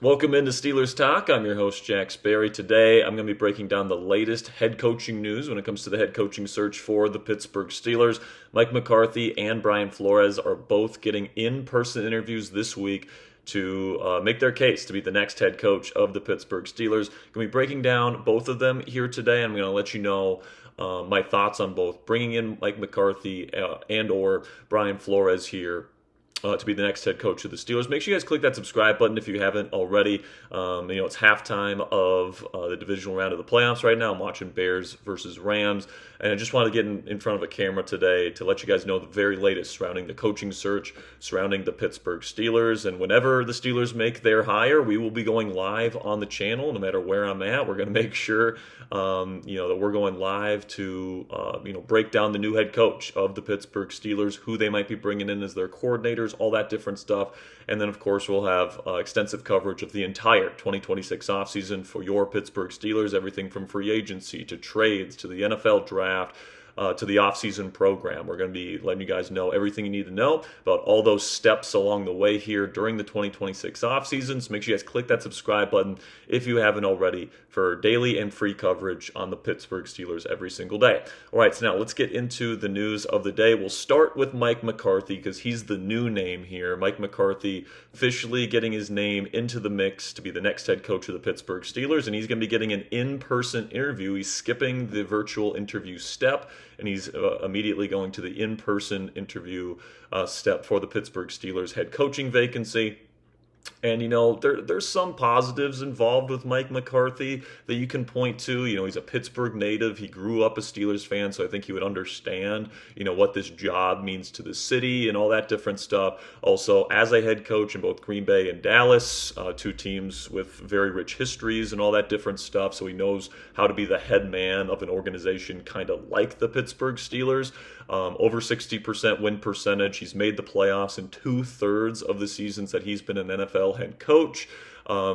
Welcome into Steelers Talk. I'm your host, Jack Sperry. Today, I'm going to be breaking down the latest head coaching news when it comes to the head coaching search for the Pittsburgh Steelers. Mike McCarthy and Brian Flores are both getting in-person interviews this week to make their case to be the next head coach of the Pittsburgh Steelers. Going to be breaking down both of them here today. I'm going to let you know my thoughts on both bringing in Mike McCarthy and or Brian Flores here to be the next head coach of the Steelers. Make sure you guys click that subscribe button if you haven't already. It's halftime of the divisional round of the playoffs right now. I'm watching Bears versus Rams, and I just wanted to get in front of a camera today to let you guys know the very latest surrounding the coaching search, surrounding the Pittsburgh Steelers. And whenever the Steelers make their hire, we will be going live on the channel, no matter where I'm at. We're going to make sure that we're going live to break down the new head coach of the Pittsburgh Steelers, who they might be bringing in as their coordinators, all that different stuff. And then, of course, we'll have extensive coverage of the entire 2026 offseason for your Pittsburgh Steelers, everything from free agency to trades to the NFL draft, to the offseason program. We're going to be letting you guys know everything you need to know about all those steps along the way here during the 2026 offseason. So make sure you guys click that subscribe button if you haven't already for daily and free coverage on the Pittsburgh Steelers every single day. All right, so now let's get into the news of the day. We'll start with Mike McCarthy because he's the new name here. Mike McCarthy officially getting his name into the mix to be the next head coach of the Pittsburgh Steelers, and he's going to be getting an in-person interview. He's skipping the virtual interview step, and he's immediately going to the in-person interview step for the Pittsburgh Steelers head coaching vacancy. And, there's some positives involved with Mike McCarthy that you can point to. He's a Pittsburgh native. He grew up a Steelers fan, so I think he would understand, what this job means to the city and all that different stuff. Also, as a head coach in both Green Bay and Dallas, two teams with very rich histories and all that different stuff, so he knows how to be the head man of an organization kind of like the Pittsburgh Steelers. Over 60% win percentage. He's made the playoffs in 2/3 of the seasons that he's been an NFL head coach.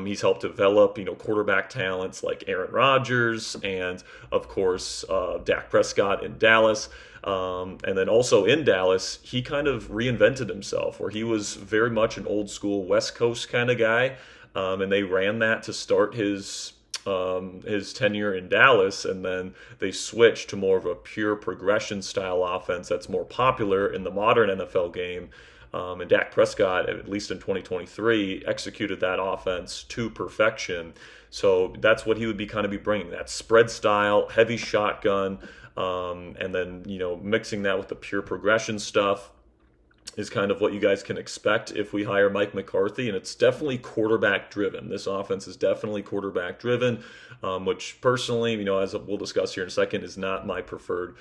He's helped develop, quarterback talents like Aaron Rodgers and, of course, Dak Prescott in Dallas. And then also in Dallas, he kind of reinvented himself, where he was very much an old school West Coast kind of guy. And they ran that to start his tenure in Dallas, and then they switched to more of a pure progression style offense that's more popular in the modern NFL game. And Dak Prescott, at least in 2023, executed that offense to perfection. So that's what he would be bringing, that spread style, heavy shotgun, and then, mixing that with the pure progression stuff is kind of what you guys can expect if we hire Mike McCarthy, and it's definitely quarterback driven. This offense is definitely quarterback driven, which personally, as we'll discuss here in a second, is not my preferred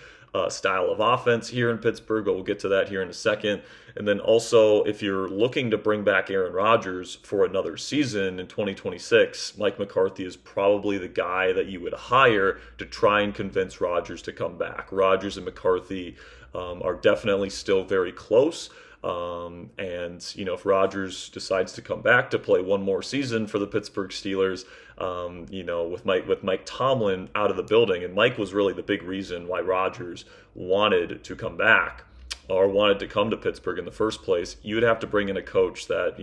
style of offense here in Pittsburgh, but we'll get to that here in a second. And then also, if you're looking to bring back Aaron Rodgers for another season in 2026, Mike McCarthy is probably the guy that you would hire to try and convince Rodgers to come back. Rodgers and McCarthy are definitely still very close. If Rodgers decides to come back to play one more season for the Pittsburgh Steelers, with Mike Tomlin out of the building, and Mike was really the big reason why Rodgers wanted to come back or wanted to come to Pittsburgh in the first place, you would have to bring in a coach that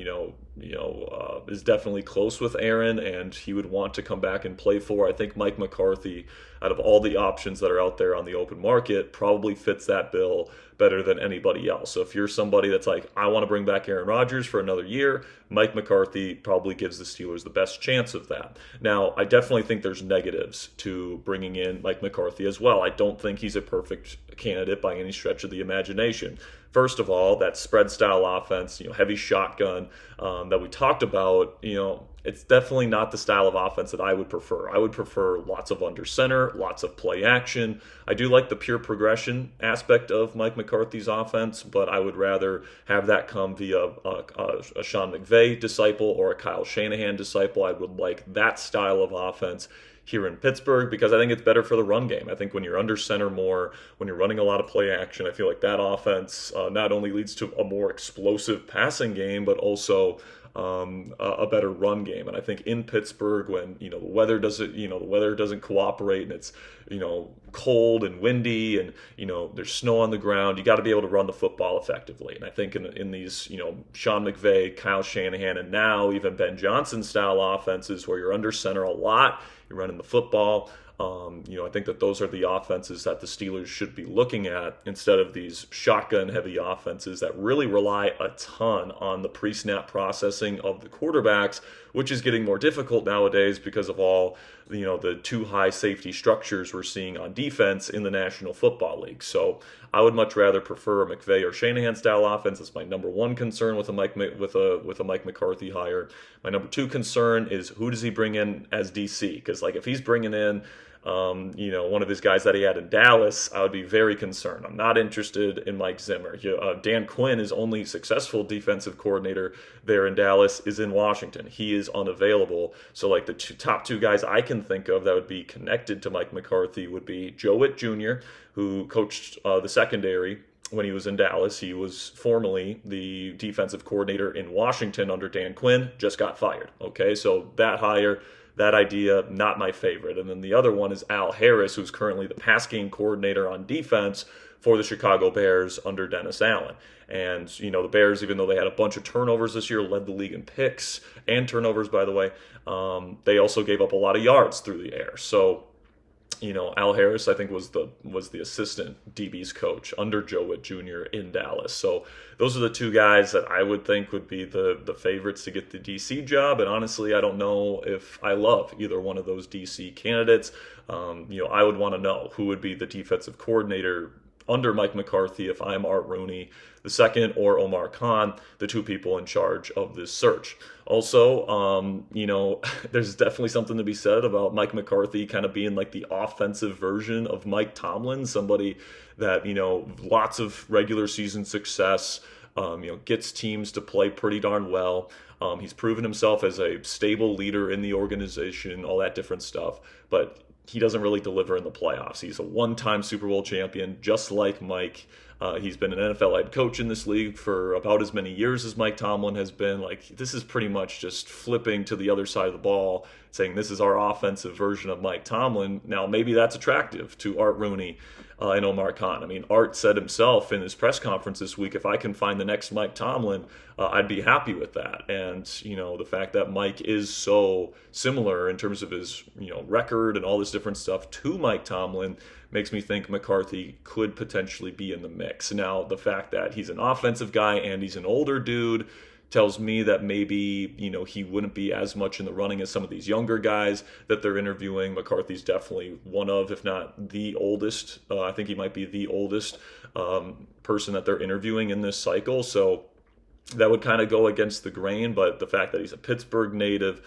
is definitely close with Aaron, and he would want to come back and play for. I think Mike McCarthy, out of all the options that are out there on the open market, probably fits that bill better than anybody else. So if you're somebody that's like, I want to bring back Aaron Rodgers for another year, Mike McCarthy probably gives the Steelers the best chance of that. Now, I definitely think there's negatives to bringing in Mike McCarthy as well. I don't think he's a perfect candidate by any stretch of the imagination. First of all, that spread style offense, heavy shotgun that we talked about, it's definitely not the style of offense that I would prefer. I would prefer lots of under center, lots of play action. I do like the pure progression aspect of Mike McCarthy's offense, but I would rather have that come via a Sean McVay disciple or a Kyle Shanahan disciple. I would like that style of offense here in Pittsburgh because I think it's better for the run game. I think when you're under center more, when you're running a lot of play action, I feel like that offense not only leads to a more explosive passing game, but also a better run game. And I think in Pittsburgh, when the weather doesn't cooperate and it's cold and windy and there's snow on the ground, you got to be able to run the football effectively. And I think in these Sean McVay, Kyle Shanahan, and now even Ben Johnson style offenses where you're under center a lot, you're running the football. I think that those are the offenses that the Steelers should be looking at instead of these shotgun-heavy offenses that really rely a ton on the pre-snap processing of the quarterbacks, which is getting more difficult nowadays because of all the too high safety structures we're seeing on defense in the National Football League. So I would much rather prefer a McVay or Shanahan style offense. That's my number one concern with a Mike McCarthy hire. My number two concern is who does he bring in as DC? Because if he's bringing in one of his guys that he had in Dallas, I would be very concerned. I'm not interested in Mike Zimmer. Dan Quinn, his only successful defensive coordinator there in Dallas, is in Washington. He is unavailable. So the top two guys I can think of that would be connected to Mike McCarthy would be Joe Witt Jr., who coached the secondary when he was in Dallas. He was formerly the defensive coordinator in Washington under Dan Quinn, just got fired. Okay, so that hire, that idea, not my favorite. And then the other one is Al Harris, who's currently the pass game coordinator on defense for the Chicago Bears under Dennis Allen. And, the Bears, even though they had a bunch of turnovers this year, led the league in picks and turnovers, by the way, they also gave up a lot of yards through the air. So, Al Harris, I think, was the assistant DB's coach under Joe Witt Jr. in Dallas. So those are the two guys that I would think would be the favorites to get the DC job. And honestly, I don't know if I love either one of those DC candidates. I would want to know who would be the defensive coordinator under Mike McCarthy if I'm Art Rooney II or Omar Khan, the two people in charge of this search. Also, there's definitely something to be said about Mike McCarthy kind of being the offensive version of Mike Tomlin, somebody that, lots of regular season success, gets teams to play pretty darn well. He's proven himself as a stable leader in the organization, all that different stuff, but he doesn't really deliver in the playoffs. He's a one-time Super Bowl champion, just like Mike. He's been an NFL head coach in this league for about as many years as Mike Tomlin has been. This is pretty much just flipping to the other side of the ball, saying this is our offensive version of Mike Tomlin. Now, maybe that's attractive to Art Rooney and Omar Khan. I mean, Art said himself in his press conference this week, if I can find the next Mike Tomlin, I'd be happy with that. And, the fact that Mike is so similar in terms of his, record and all this different stuff to Mike Tomlin makes me think McCarthy could potentially be in the mix. Now, the fact that he's an offensive guy and he's an older dude tells me that maybe, he wouldn't be as much in the running as some of these younger guys that they're interviewing. McCarthy's definitely one of, if not the oldest. I think he might be the oldest person that they're interviewing in this cycle. So that would kind of go against the grain, but the fact that he's a Pittsburgh native,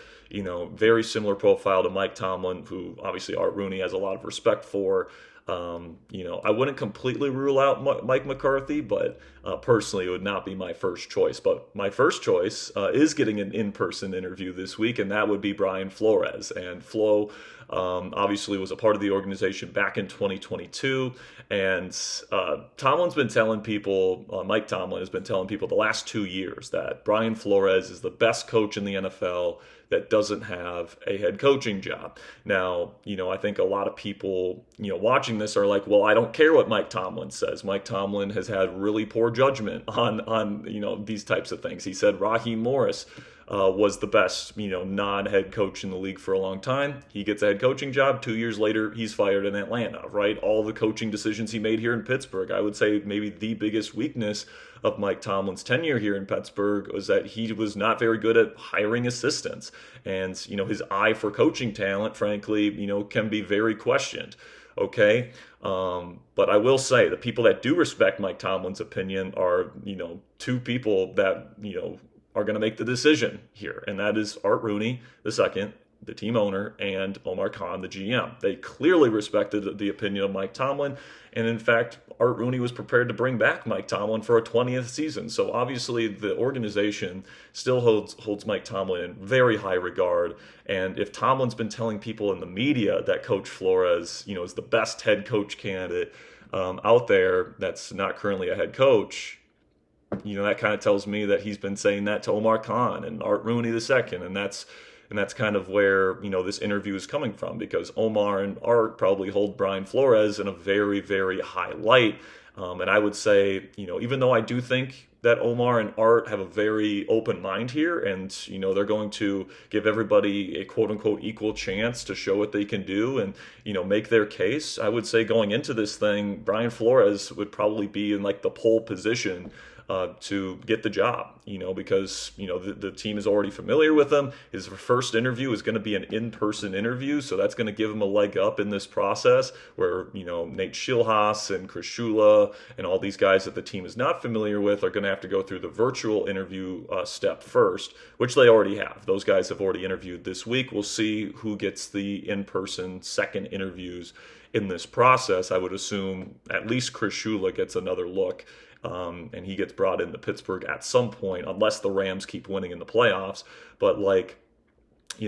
very similar profile to Mike Tomlin, who obviously Art Rooney has a lot of respect for. I wouldn't completely rule out Mike McCarthy, but personally it would not be my first choice. But my first choice is getting an in-person interview this week, and that would be Brian Flores. And Flo obviously was a part of the organization back in 2022, and Tomlin's been telling people, Mike Tomlin has been telling people the last 2 years that Brian Flores is the best coach in the NFL that doesn't have a head coaching job. Now, I think a lot of people, watching this are like, well, I don't care what Mike Tomlin says. Mike Tomlin has had really poor judgment on these types of things. He said Raheem Morris was the best, non-head coach in the league for a long time. He gets a head coaching job. 2 years later, he's fired in Atlanta, right? All the coaching decisions he made here in Pittsburgh. I would say maybe the biggest weakness of Mike Tomlin's tenure here in Pittsburgh was that he was not very good at hiring assistants. And, his eye for coaching talent, frankly, can be very questioned. Okay. But I will say the people that do respect Mike Tomlin's opinion are, two people that, are going to make the decision here. And that is Art Rooney II, the team owner, and Omar Khan, the GM. They clearly respected the opinion of Mike Tomlin. And in fact, Art Rooney was prepared to bring back Mike Tomlin for a 20th season. So obviously the organization still holds Mike Tomlin in very high regard. And if Tomlin's been telling people in the media that Coach Flores, is the best head coach candidate out there that's not currently a head coach, that kind of tells me that he's been saying that to Omar Khan and Art Rooney II, and that's kind of where this interview is coming from, because Omar and Art probably hold Brian Flores in a very, very high light. And I would say, even though I do think that Omar and Art have a very open mind here, and they're going to give everybody a quote unquote equal chance to show what they can do and make their case, I would say going into this thing, Brian Flores would probably be in like the pole position to get the job, because the team is already familiar with him. His first interview is going to be an in-person interview, so that's going to give him a leg up in this process where Nate Schilhaas and Chris Shula and all these guys that the team is not familiar with are going to have to go through the virtual interview step first, which they already have. Those guys have already interviewed this week. We'll see who gets the in-person second interviews in this process. I would assume at least Chris Shula gets another look. And he gets brought into Pittsburgh at some point, unless the Rams keep winning in the playoffs. But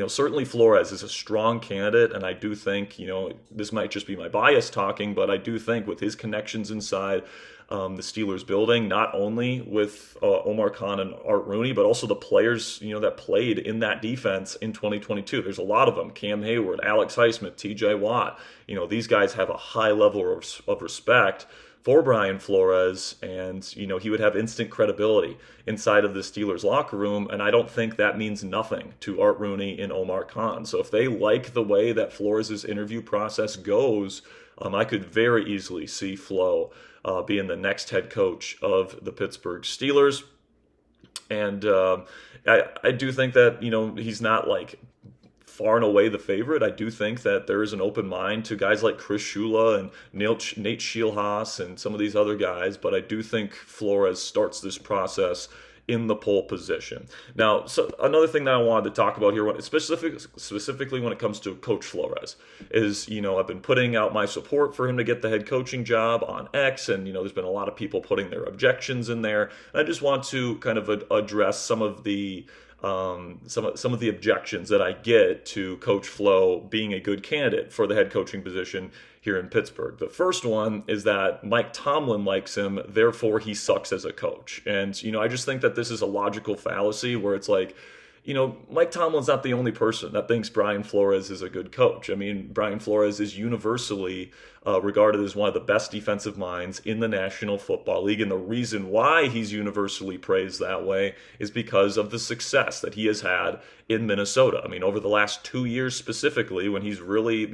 certainly Flores is a strong candidate, and I do think, this might just be my bias talking, but I do think with his connections inside the Steelers building, not only with Omar Khan and Art Rooney, but also the players, that played in that defense in 2022. There's a lot of them: Cam Hayward, Alex Highsmith, TJ Watt. These guys have a high level of respect for Brian Flores, and he would have instant credibility inside of the Steelers locker room, and I don't think that means nothing to Art Rooney and Omar Khan. So if they like the way that Flores' interview process goes, I could very easily see Flo being the next head coach of the Pittsburgh Steelers. And I do think that he's not like far and away the favorite. I do think that there is an open mind to guys like Chris Shula and Nate Schilhaas and some of these other guys, but I do think Flores starts this process in the pole position. Now, so another thing that I wanted to talk about here, specifically when it comes to Coach Flores, is, I've been putting out my support for him to get the head coaching job on X, and, there's been a lot of people putting their objections in there. And I just want to kind of address some of the some of the objections that I get to Coach Flo being a good candidate for the head coaching position here in Pittsburgh. The first one is that Mike Tomlin likes him, therefore he sucks as a coach. And, I just think that this is a logical fallacy where it's like, Mike Tomlin's not the only person that thinks Brian Flores is a good coach. I mean, Brian Flores is universally regarded as one of the best defensive minds in the National Football League. And the reason why he's universally praised that way is because of the success that he has had in Minnesota. I mean, over the last 2 years specifically, when he's really,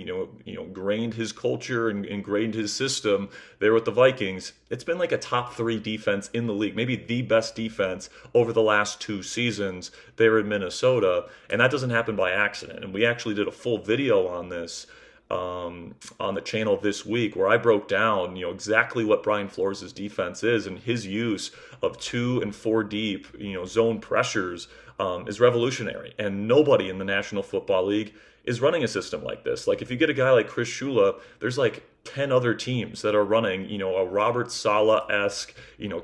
grained his culture and ingrained his system there with the Vikings, it's been like a top 3 defense in the league, maybe the best defense over the last 2 seasons there in Minnesota. And that doesn't happen by accident. And we actually did a full video on this on the channel this week, where I broke down, exactly what Brian Flores' defense is, and his use of 2 and 4 deep, zone pressures is revolutionary. And nobody in the National Football League is running a system like this. Like, if you get a guy like Chris Shula, there's like 10 other teams that are running, a Robert Saleh-esque,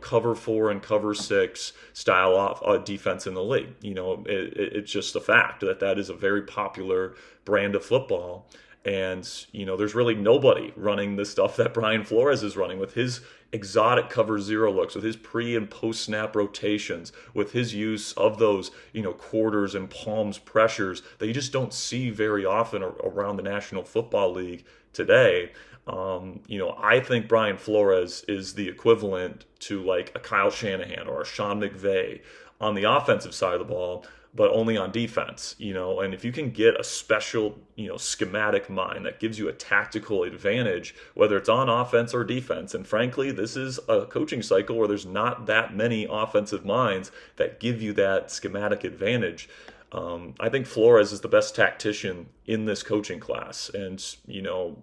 cover 4 and cover 6 style of defense in the league. It's just a fact that is a very popular brand of football. And, there's really nobody running the stuff that Brian Flores is running with his exotic cover 0 looks, with his pre and post snap rotations, with his use of those, quarters and palms pressures that you just don't see very often around the National Football League today. I think Brian Flores is the equivalent to like a Kyle Shanahan or a Sean McVay on the offensive side of the ball, but only on defense, and if you can get a special, schematic mind that gives you a tactical advantage, whether it's on offense or defense, and frankly, this is a coaching cycle where there's not that many offensive minds that give you that schematic advantage. I think Flores is the best tactician in this coaching class. And,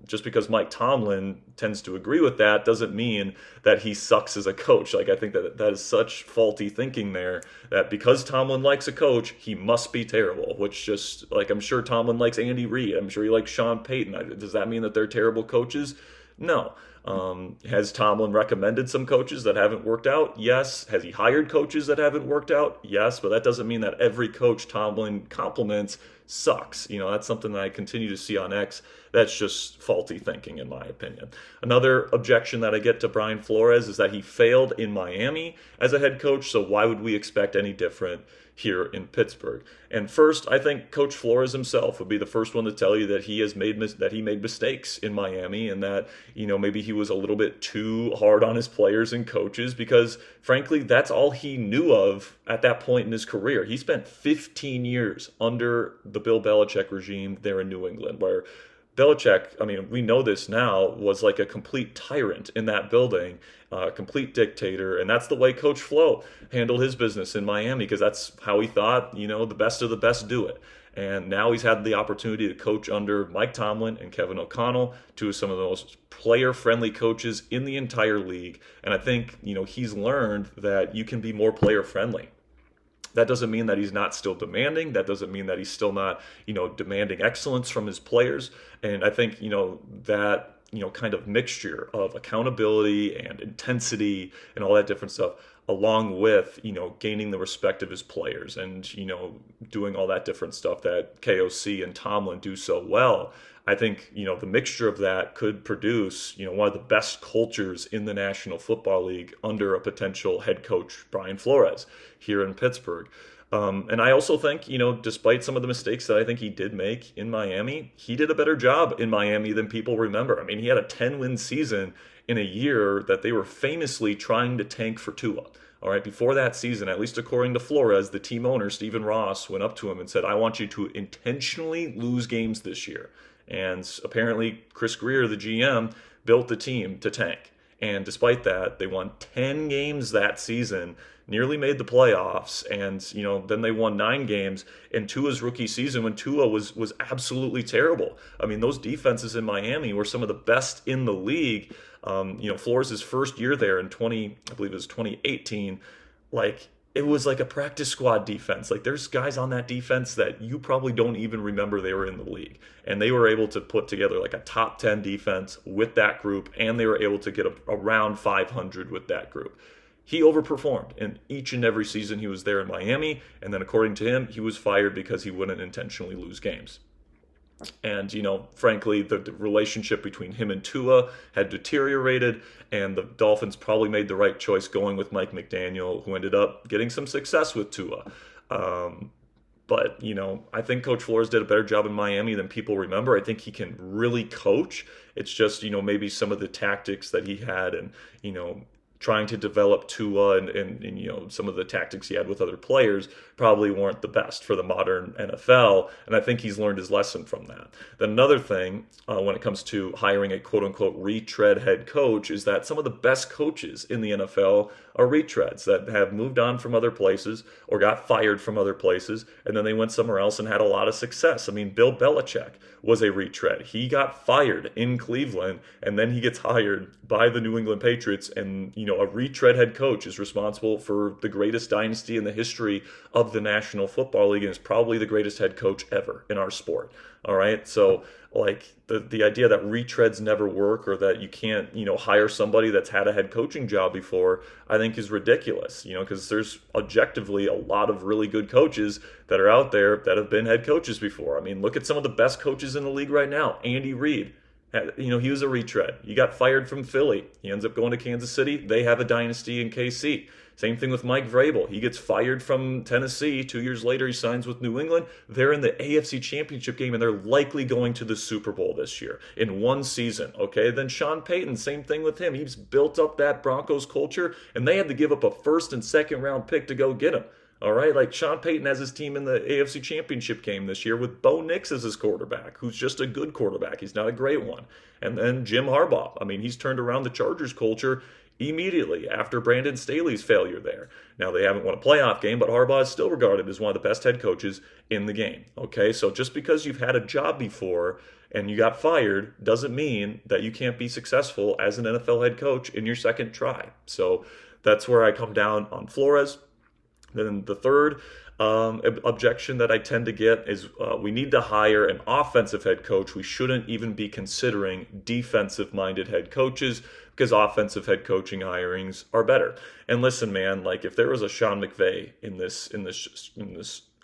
just because Mike Tomlin tends to agree with that doesn't mean that he sucks as a coach. Like, I think that is such faulty thinking there, that because Tomlin likes a coach, he must be terrible, which just, like, I'm sure Tomlin likes Andy Reid. I'm sure he likes Sean Payton. Does that mean that they're terrible coaches? No. Has Tomlin recommended some coaches that haven't worked out? Yes. Has he hired coaches that haven't worked out? Yes. But that doesn't mean that every coach Tomlin compliments sucks. That's something that I continue to see on X. That's just faulty thinking, in my opinion. Another objection that I get to Brian Flores is that he failed in Miami as a head coach, so why would we expect any different here in Pittsburgh? And first, I think Coach Flores himself would be the first one to tell you that he made mistakes in Miami, and that maybe he was a little bit too hard on his players and coaches, because frankly that's all he knew of at that point in his career. He spent 15 years under the Bill Belichick regime there in New England, where Belichick, we know this now, was like a complete tyrant in that building, a complete dictator, and that's the way Coach Flo handled his business in Miami, because that's how he thought, the best of the best do it. And now he's had the opportunity to coach under Mike Tomlin and Kevin O'Connell, two of some of the most player-friendly coaches in the entire league. And I think, he's learned that you can be more player-friendly. That doesn't mean that he's not still demanding. That doesn't mean that he's still not, demanding excellence from his players. And I think, that, kind of mixture of accountability and intensity and all that different stuff, along with, gaining the respect of his players and, doing all that different stuff that KOC and Tomlin do so well. I think, the mixture of that could produce, one of the best cultures in the National Football League under a potential head coach, Brian Flores, here in Pittsburgh. And I also think, despite some of the mistakes that I think he did make in Miami, he did a better job in Miami than people remember. He had a 10-win season in a year that they were famously trying to tank for Tua. All right, before that season, at least according to Flores, the team owner, Stephen Ross, went up to him and said, I want you to intentionally lose games this year. And apparently Chris Greer, the GM, built the team to tank. And despite that, they won 10 games that season, nearly made the playoffs, and then they won 9 games in Tua's rookie season when Tua was absolutely terrible. Those defenses in Miami were some of the best in the league. Flores' first year there in I believe it was 2018, it was like a practice squad defense. There's guys on that defense that you probably don't even remember they were in the league. And they were able to put together a top 10 defense with that group, and they were able to get around 500 with that group. He overperformed in each and every season he was there in Miami, and then according to him, he was fired because he wouldn't intentionally lose games. And, frankly, the relationship between him and Tua had deteriorated, and the Dolphins probably made the right choice going with Mike McDaniel, who ended up getting some success with Tua. But, I think Coach Flores did a better job in Miami than people remember. I think he can really coach. It's just, maybe some of the tactics that he had and, trying to develop Tua and some of the tactics he had with other players probably weren't the best for the modern NFL, and I think he's learned his lesson from that. Then another thing when it comes to hiring a quote-unquote retread head coach is that some of the best coaches in the NFL are retreads that have moved on from other places or got fired from other places, and then they went somewhere else and had a lot of success. Bill Belichick was a retread. He got fired in Cleveland, and then he gets hired by the New England Patriots, and a retread head coach is responsible for the greatest dynasty in the history of the National Football League and is probably the greatest head coach ever in our sport. All right, so the idea that retreads never work, or that you can't hire somebody that's had a head coaching job before, I think is ridiculous. Because there's objectively a lot of really good coaches that are out there that have been head coaches before. Look at some of the best coaches in the league right now. Andy Reid. He was a retread. He got fired from Philly. He ends up going to Kansas City. They have a dynasty in KC. Same thing with Mike Vrabel. He gets fired from Tennessee. 2 years later, he signs with New England. They're in the AFC Championship game, and they're likely going to the Super Bowl this year in one season. Okay, then Sean Payton, same thing with him. He's built up that Broncos culture, and they had to give up a first and second round pick to go get him. All right, Sean Payton has his team in the AFC Championship game this year with Bo Nix as his quarterback, who's just a good quarterback. He's not a great one. And then Jim Harbaugh. He's turned around the Chargers culture immediately after Brandon Staley's failure there. Now, they haven't won a playoff game, but Harbaugh is still regarded as one of the best head coaches in the game. Okay, so just because you've had a job before and you got fired doesn't mean that you can't be successful as an NFL head coach in your second try. So that's where I come down on Flores. Then the third, objection that I tend to get is we need to hire an offensive head coach. We shouldn't even be considering defensive-minded head coaches because offensive head coaching hirings are better. And listen, man, like if there was a Sean McVay in this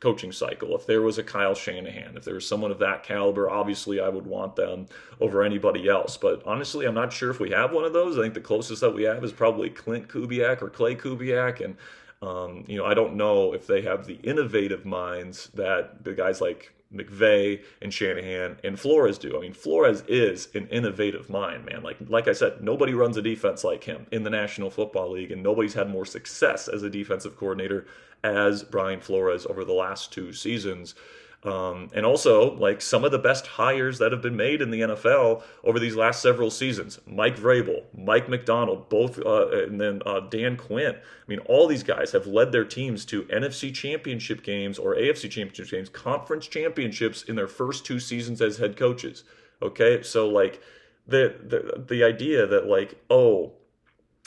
coaching cycle, if there was a Kyle Shanahan, if there was someone of that caliber, obviously I would want them over anybody else. But honestly, I'm not sure if we have one of those. I think the closest that we have is probably Clint Kubiak or Clay Kubiak, and I don't know if they have the innovative minds that the guys like McVay and Shanahan and Flores do. I mean, Flores is an innovative mind, man. Like I said, nobody runs a defense like him in the National Football League, and nobody's had more success as a defensive coordinator as Brian Flores over the last 2 seasons. And also, like some of the best hires that have been made in the NFL over these last several seasons. Mike Vrabel, Mike McDonald, both, and then Dan Quinn. I mean, all these guys have led their teams to NFC championship games or AFC championship games, conference championships in their first 2 seasons as head coaches. Okay, so like the idea that like, oh,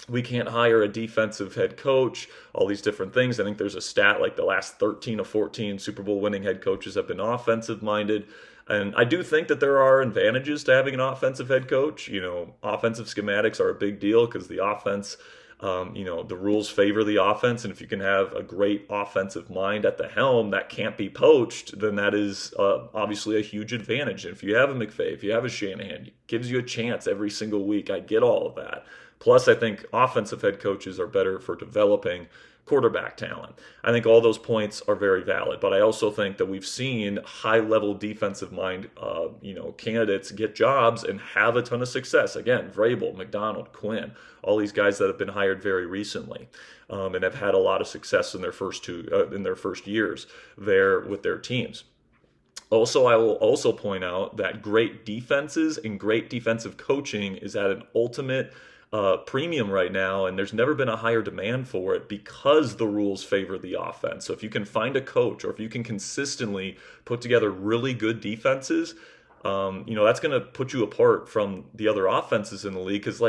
we can't hire a defensive head coach, all these different things. I think there's a stat like the last 13 of 14 Super Bowl winning head coaches have been offensive minded. And I do think that there are advantages to having an offensive head coach. Offensive schematics are a big deal because the offense, the rules favor the offense. And if you can have a great offensive mind at the helm that can't be poached, then that is obviously a huge advantage. And if you have a McVay, if you have a Shanahan, it gives you a chance every single week. I get all of that. Plus, I think offensive head coaches are better for developing quarterback talent. I think all those points are very valid, but I also think that we've seen high-level defensive mind, candidates get jobs and have a ton of success. Again, Vrabel, McDonald, Quinn, all these guys that have been hired very recently, and have had a lot of success in their first years there with their teams. Also, I will also point out that great defenses and great defensive coaching is at an ultimate premium right now, and there's never been a higher demand for it because the rules favor the offense. So if you can find a coach, or if you can consistently put together really good defenses, that's going to put you apart from the other offenses in the league. Because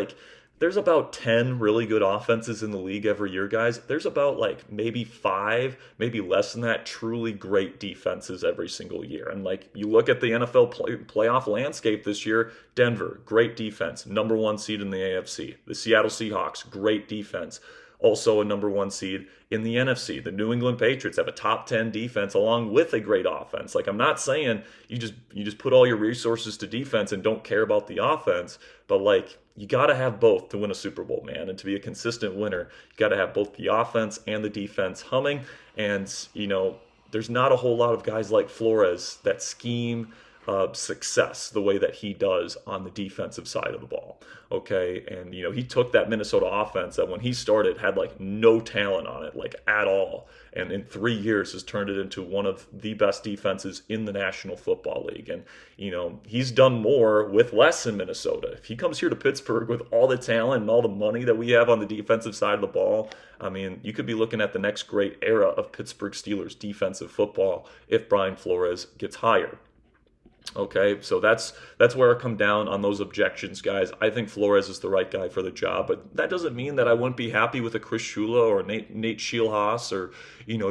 there's about 10 really good offenses in the league every year, guys. There's about maybe 5, maybe less than that, truly great defenses every single year. And you look at the NFL playoff landscape this year, Denver, great defense, number 1 seed in the AFC. The Seattle Seahawks, great defense, also a number 1 seed in the NFC. The New England Patriots have a top 10 defense along with a great offense. I'm not saying you just put all your resources to defense and don't care about the offense, but you got to have both to win a Super Bowl, man. And to be a consistent winner, you got to have both the offense and the defense humming. And, there's not a whole lot of guys like Flores that scheme success the way that he does on the defensive side of the ball. Okay. And, he took that Minnesota offense that when he started had no talent on it, at all. And in 3 years has turned it into one of the best defenses in the National Football League. And, he's done more with less in Minnesota. If he comes here to Pittsburgh with all the talent and all the money that we have on the defensive side of the ball, I mean, you could be looking at the next great era of Pittsburgh Steelers defensive football if Brian Flores gets hired. Okay, so that's where I come down on those objections, guys. I think Flores is the right guy for the job, but that doesn't mean that I wouldn't be happy with a Chris Shula or Nate Scheelhaas or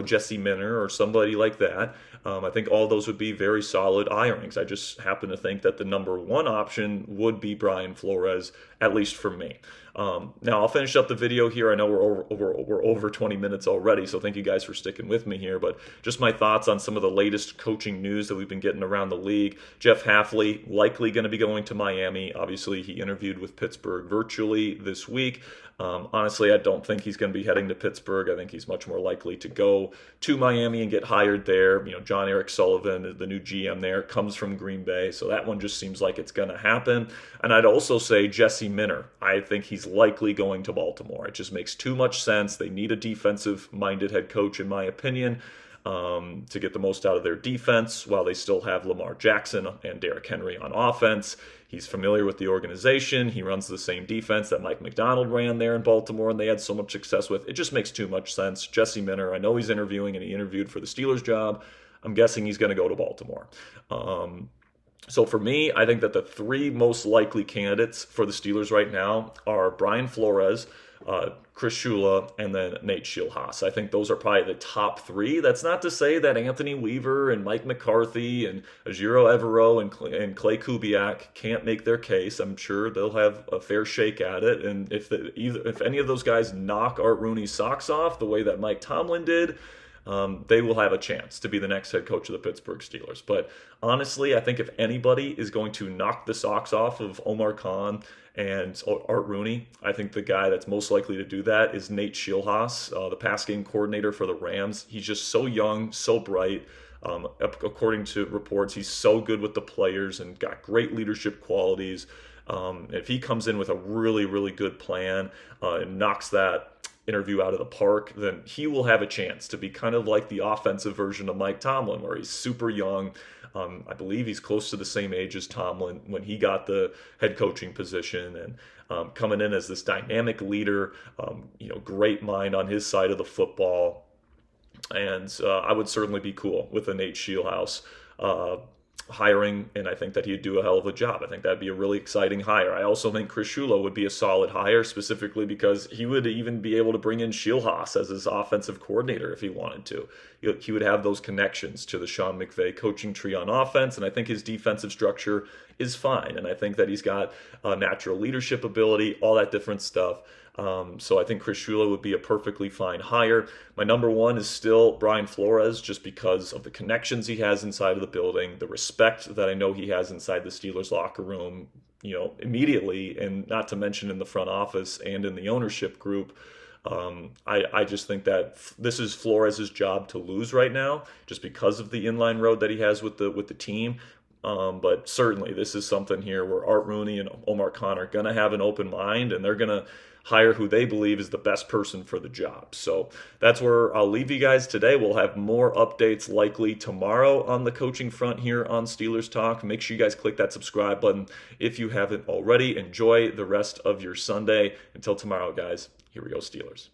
Jesse Minter or somebody like that. I think all those would be very solid hirings. I just happen to think that the number 1 option would be Brian Flores, at least for me. Now I'll finish up the video here. I know we're over 20 minutes already, so thank you guys for sticking with me here. But just my thoughts on some of the latest coaching news that we've been getting around the league. Jeff Hafley likely going to be going to Miami. Obviously, he interviewed with Pittsburgh virtually this week. Honestly, I don't think he's going to be heading to Pittsburgh. I think he's much more likely to go to Miami and get hired there. John Eric Sullivan, the new GM there, comes from Green Bay, so that one just seems like it's going to happen. And I'd also say Jesse Minter. I think he's likely going to Baltimore. It just makes too much sense. They need a defensive-minded head coach, in my opinion, to get the most out of their defense while they still have Lamar Jackson and Derrick Henry on offense. He's familiar with the organization. He runs the same defense that Mike McDonald ran there in Baltimore, and they had so much success with. It just makes too much sense. Jesse Minter, I know he's interviewing, and he interviewed for the Steelers job. I'm guessing he's going to go to Baltimore. So for me, I think that the 3 most likely candidates for the Steelers right now are Brian Flores, Chris Shula, and then Nate Schilhaas. I think those are probably the top three. That's not to say that Anthony Weaver and Mike McCarthy and Ajiro Evero and Clay Kubiak can't make their case. I'm sure they'll have a fair shake at it. And if any of those guys knock Art Rooney's socks off the way that Mike Tomlin did, they will have a chance to be the next head coach of the Pittsburgh Steelers. But honestly, I think if anybody is going to knock the socks off of Omar Khan and Art Rooney, I think the guy that's most likely to do that is Nate Schilhaas, the pass game coordinator for the Rams. He's just so young, so bright. According to reports, he's so good with the players and got great leadership qualities. If he comes in with a really, really good plan and knocks that interview out of the park, then he will have a chance to be kind of like the offensive version of Mike Tomlin, where he's super young. I believe he's close to the same age as Tomlin when he got the head coaching position, and coming in as this dynamic leader, great mind on his side of the football. And I would certainly be cool with a Nate Schilhaas hiring, and I think that he'd do a hell of a job. I think that'd be a really exciting hire. I also think Chris Shula would be a solid hire, specifically because he would even be able to bring in Schilhaas as his offensive coordinator if he wanted to. He would have those connections to the Sean McVay coaching tree on offense, and I think his defensive structure is fine, and I think that he's got natural leadership ability, all that different stuff. So I think Chris Shula would be a perfectly fine hire. My number one is still Brian Flores, just because of the connections he has inside of the building, the respect that I know he has inside the Steelers locker room, immediately, and not to mention in the front office and in the ownership group. I just think that this is Flores' job to lose right now, just because of the inline road that he has with the team. But certainly this is something here where Art Rooney and Omar Khan are going to have an open mind, and they're going to hire who they believe is the best person for the job. So that's where I'll leave you guys today. We'll have more updates likely tomorrow on the coaching front here on Steelers Talk. Make sure you guys click that subscribe button if you haven't already. Enjoy the rest of your Sunday. Until tomorrow, guys, here we go, Steelers.